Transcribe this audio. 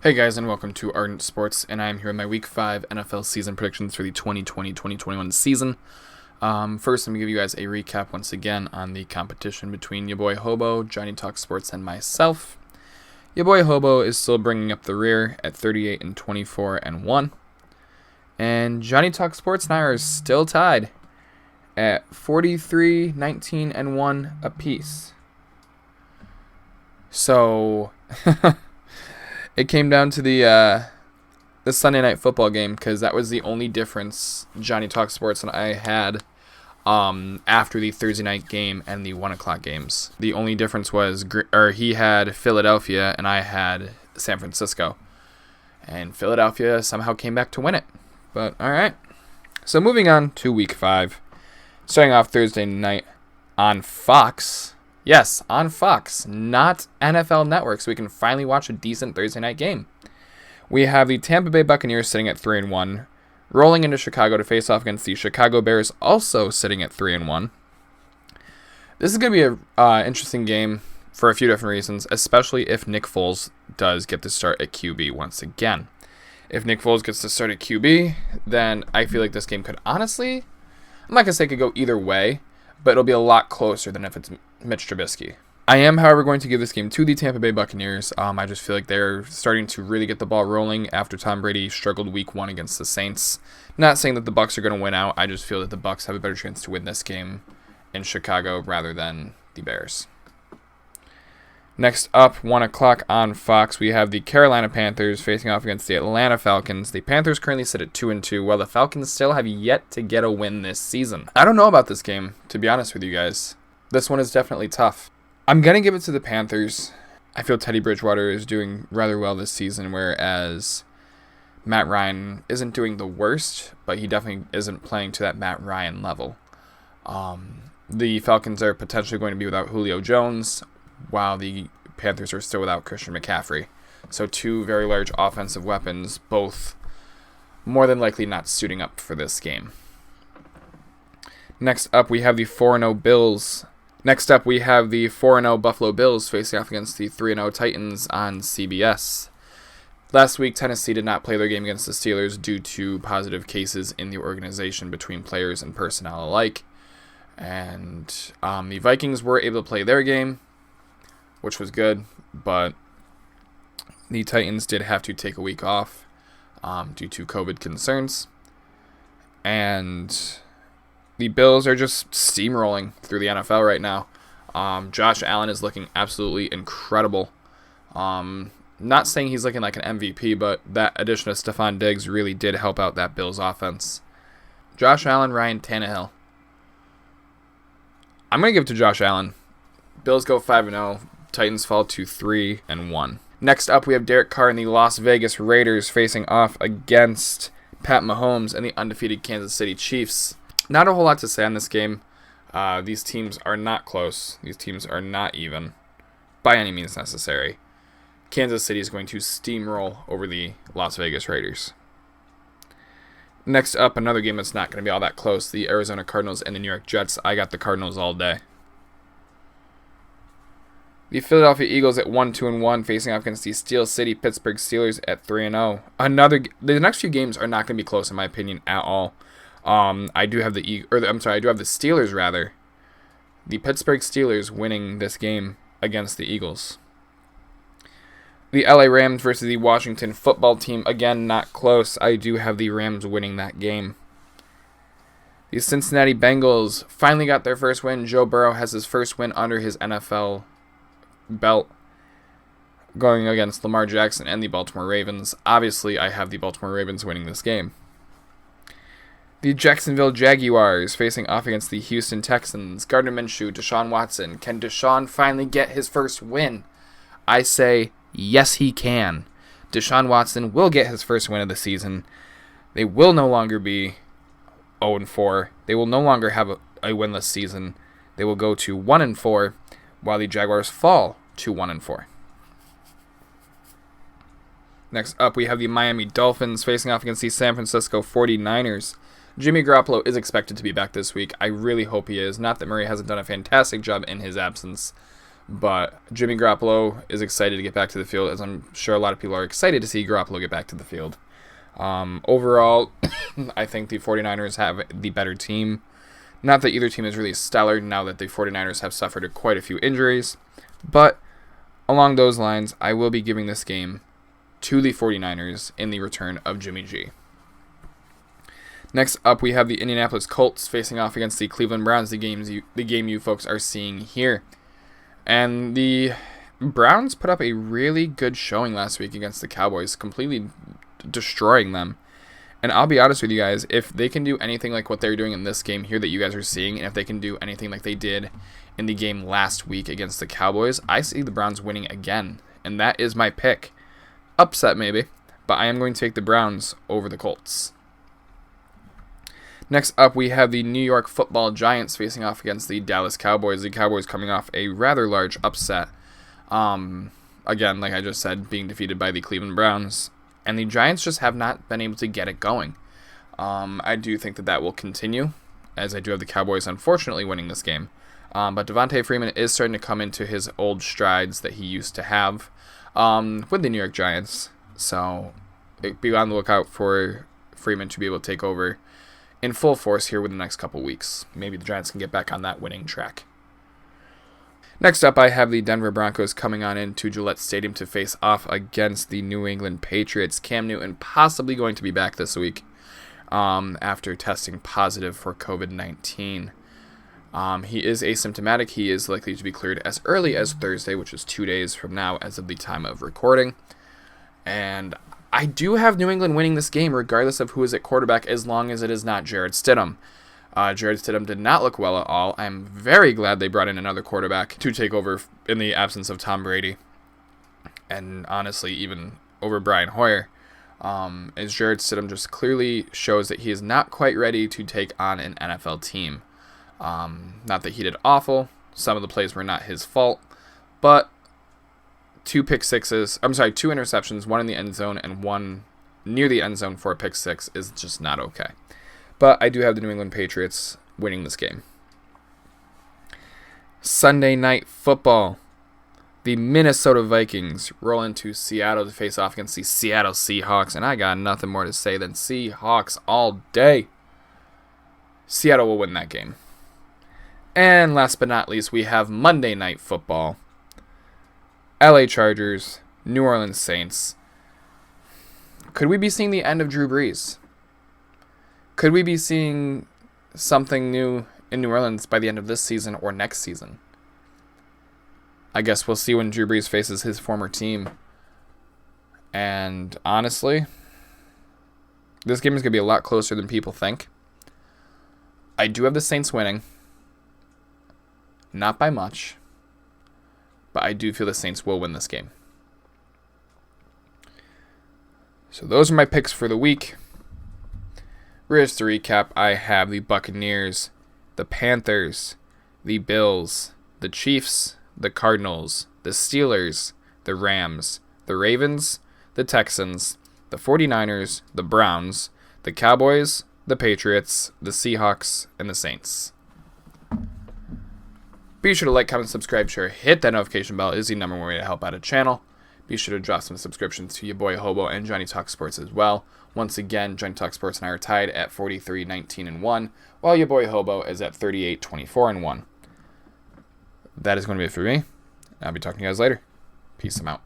Hey guys, and welcome to Ardent Sports, and I'm here with my Week 5 NFL season predictions for the 2020-2021 season. First, let me give you guys a recap once again on the competition between your boy Hobo, Johnny Talk Sports, and myself. Your boy Hobo is still bringing up the rear at 38-24-1, and Johnny Talk Sports and I are still tied at 43-19-1 apiece. So it came down to the Sunday night football game because that was the only difference Johnny Talk Sports and I had after the Thursday night game and the 1 o'clock games. The only difference was he had Philadelphia and I had San Francisco. And Philadelphia somehow came back to win it. But all right. So moving on to Week 5. Starting off Thursday night on Fox. Yes, on Fox, not NFL Network, so we can finally watch a decent Thursday night game. We have the Tampa Bay Buccaneers sitting at 3-1, rolling into Chicago to face off against the Chicago Bears, also sitting at 3-1. This is going to be an interesting game for a few different reasons, especially if Nick Foles does get to start at QB once again. If Nick Foles gets to start at QB, then I feel like this game could honestly, I'm not going to say it could go either way, but it'll be a lot closer than if it's Mitch Trubisky. I am, however, going to give this game to the Tampa Bay Buccaneers. I just feel like they're starting to really get the ball rolling after Tom Brady struggled Week 1 against the Saints. Not saying that the Bucs are going to win out. I just feel that the Bucs have a better chance to win this game in Chicago rather than the Bears. Next up, 1 o'clock on Fox, we have the Carolina Panthers facing off against the Atlanta Falcons. The Panthers currently sit at 2-2, while the Falcons still have yet to get a win this season. I don't know about this game, to be honest with you guys. This one is definitely tough. I'm going to give it to the Panthers. I feel Teddy Bridgewater is doing rather well this season, whereas Matt Ryan isn't doing the worst, but he definitely isn't playing to that Matt Ryan level. The Falcons are potentially going to be without Julio Jones, while the Panthers are still without Christian McCaffrey. So two very large offensive weapons, both more than likely not suiting up for this game. Next up, we have the 4-0 Buffalo Bills facing off against the 3-0 Titans on CBS. Last week, Tennessee did not play their game against the Steelers due to positive cases in the organization between players and personnel alike. And the Vikings were able to play their game, which was good, but the Titans did have to take a week off due to COVID concerns. And the Bills are just steamrolling through the NFL right now. Josh Allen is looking absolutely incredible. Not saying he's looking like an MVP, but that addition of Stephon Diggs really did help out that Bills offense. Josh Allen, Ryan Tannehill. I'm going to give it to Josh Allen. Bills go 5-0. Titans fall to 3-1. Next up, we have Derek Carr and the Las Vegas Raiders facing off against Pat Mahomes and the undefeated Kansas City Chiefs. Not a whole lot to say on this game. These teams are not close. These teams are not even by any means necessary. Kansas City is going to steamroll over the Las Vegas Raiders. Next up, another game that's not going to be all that close. The Arizona Cardinals and the New York Jets. I got the Cardinals all day. The Philadelphia Eagles at 1-1 facing off against the Steel City Pittsburgh Steelers at 3-0. The next few games are not going to be close in my opinion at all. I do have the Steelers rather. The Pittsburgh Steelers winning this game against the Eagles. The LA Rams versus the Washington Football Team, again not close. I do have the Rams winning that game. The Cincinnati Bengals finally got their first win. Joe Burrow has his first win under his NFL belt going against Lamar Jackson and the Baltimore Ravens. Obviously, I have the Baltimore Ravens winning this game. The Jacksonville Jaguars facing off against the Houston Texans. Gardner Minshew, Deshaun Watson. Can Deshaun finally get his first win? I say, yes, he can. Deshaun Watson will get his first win of the season. They will no longer be 0-4. They will no longer have a winless season. They will go to 1-4, while the Jaguars fall to 1-4. Next up, we have the Miami Dolphins facing off against the San Francisco 49ers. Jimmy Garoppolo is expected to be back this week. I really hope he is. Not that Murray hasn't done a fantastic job in his absence, But Jimmy Garoppolo is excited to get back to the field, as I'm sure a lot of people are excited to see Garoppolo get back to the field. Overall, I think the 49ers have the better team. Not that either team is really stellar now that the 49ers have suffered quite a few injuries. But along those lines, I will be giving this game to the 49ers in the return of Jimmy G. Next up, we have the Indianapolis Colts facing off against the Cleveland Browns, the game you folks are seeing here. And the Browns put up a really good showing last week against the Cowboys, completely destroying them. And I'll be honest with you guys, if they can do anything like what they're doing in this game here that you guys are seeing, and if they can do anything like they did in the game last week against the Cowboys, I see the Browns winning again. And that is my pick. Upset maybe, but I am going to take the Browns over the Colts. Next up, we have the New York Football Giants facing off against the Dallas Cowboys. The Cowboys coming off a rather large upset. Again, like I just said, being defeated by the Cleveland Browns. And the Giants just have not been able to get it going. I do think that will continue, as I do have the Cowboys unfortunately winning this game. But Devontae Freeman is starting to come into his old strides that he used to have with the New York Giants. So be on the lookout for Freeman to be able to take over in full force here within the next couple weeks. Maybe the Giants can get back on that winning track. Next up, I have the Denver Broncos coming on into Gillette Stadium to face off against the New England Patriots. Cam Newton possibly going to be back this week after testing positive for COVID-19. He is asymptomatic. He is likely to be cleared as early as Thursday, which is 2 days from now as of the time of recording. And I do have New England winning this game regardless of who is at quarterback, as long as it is not Jarrett Stidham. Jarrett Stidham did not look well at all. I'm very glad they brought in another quarterback to take over in the absence of Tom Brady. And honestly, even over Brian Hoyer. As Jarrett Stidham just clearly shows that he is not quite ready to take on an NFL team. Not that he did awful. Some of the plays were not his fault. But two interceptions, one in the end zone and one near the end zone for a pick six is just not okay. But I do have the New England Patriots winning this game. Sunday Night Football. The Minnesota Vikings roll into Seattle to face off against the Seattle Seahawks. And I got nothing more to say than Seahawks all day. Seattle will win that game. And last but not least, we have Monday Night Football. LA Chargers, New Orleans Saints. Could we be seeing the end of Drew Brees? Could we be seeing something new in New Orleans by the end of this season or next season? I guess we'll see when Drew Brees faces his former team. And honestly, this game is going to be a lot closer than people think. I do have the Saints winning. Not by much. But I do feel the Saints will win this game. So those are my picks for the week. Just to recap, I have the Buccaneers, the Panthers, the Bills, the Chiefs, the Cardinals, the Steelers, the Rams, the Ravens, the Texans, the 49ers, the Browns, the Cowboys, the Patriots, the Seahawks, and the Saints. Be sure to like, comment, subscribe, share, hit that notification bell. It is the number one way to help out a channel. Be sure to drop some subscriptions to your boy Hobo and Johnny Talk Sports as well. Once again, Johnny Talk Sports and I are tied at 43, 19, and 1, while your boy Hobo is at 38, 24, and 1. That is going to be it for me. I'll be talking to you guys later. Peace. I'm out.